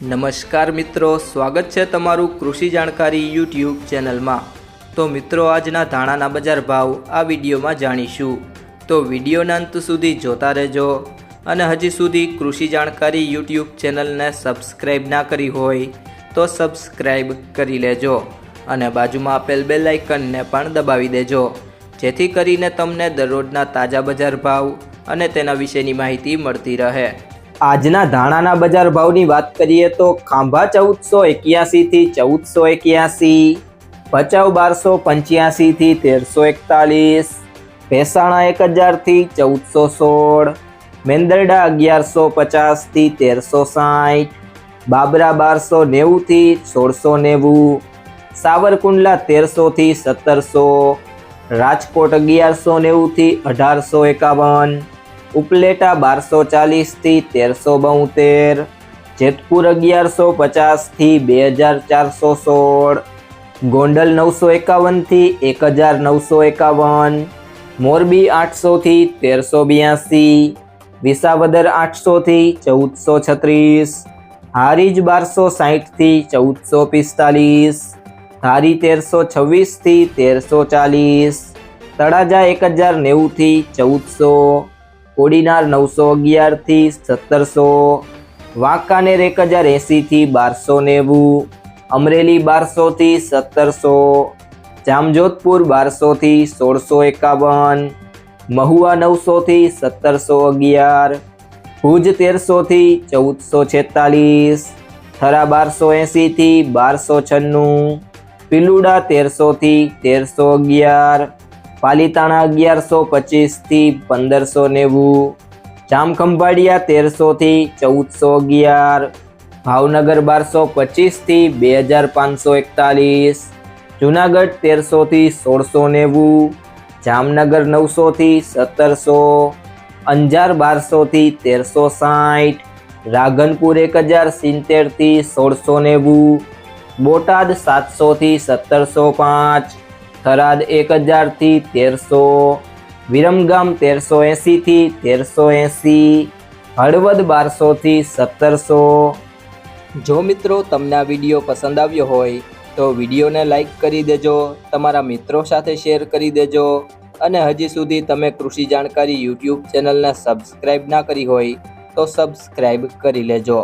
નમસ્કાર મિત્રો, સ્વાગત છે તમારું કૃષિ જાણકારી યુટ્યુબ ચેનલમાં। તો મિત્રો, આજના ધાણાના બજાર ભાવ આ વિડીયોમાં જાણીશું, તો વિડીયોના અંત સુધી જોતા રહેજો। અને હજી સુધી કૃષિ જાણકારી યુટ્યુબ ચેનલને સબસ્ક્રાઈબ ના કરી હોય તો સબસ્ક્રાઈબ કરી લેજો અને બાજુમાં આપેલ બેલ આઇકનને પણ દબાવી દેજો, જેથી કરીને તમને દરરોજના તાજા બજાર ભાવ અને તેના વિશેની માહિતી મળતી રહે। આજના ધાણાના બજાર ભાવની વાત કરીએ તો ખાંભા 1481 થી 1481, ભચાઉ 1285 થી 1341, ભેસાણા 1000 થી 1416, મેંદરડા 1150 થી 1360, બાબરા 1290 થી 1690, સાવરકુંડલા 1300 થી 1700, રાજકોટ 1190 થી 1851, ઉપલેટા 1240 થી 1372, જેતપુર 1150 થી 2416, ગોંડલ 951 થી 1951, મોરબી 800 થી 1382, વિસાવદર 800 થી 1436, હારીજ 1260 થી 1445, ધારી 1326 થી 1340, તળાજા 1090 થી 1400, કોડીનાર 911 થી 1700, વાંકાનેર 1080 થી 1290, અમરેલી 1200 થી 1700, જામજોધપુર 1200 થી 1651, મહુવા 900 થી 1711, ભુજ 1300 થી 1446, થરા 1280 થી 1296, પીલુડા 1300 થી 1311, પાલીતાણા 1125 થી 1590, જામખંભાળિયા 1300 થી 1411, ભાવનગર 1225 થી 2541, જુનાગઢ 1300 થી 1690, જામનગર 900 થી 1700, અંજાર 1200 થી 1360, રાધનપુર 1070 થી 1690, બોટાદ 700 થી 1705, થરાદ 1000 થી 1300, વિરમગામ 1380 થી 1380, હળવદ 1200 થી 1700। જો મિત્રો તમને આ વિડીયો પસંદ આવ્યો હોય તો વિડીયોને લાઈક કરી દેજો, તમારા મિત્રો સાથે શેર કરી દેજો અને હજી સુધી તમે કૃષિ જાણકારી યુટ્યુબ ચેનલને સબસ્ક્રાઈબ ના કરી હોય તો સબસ્ક્રાઈબ કરી લેજો।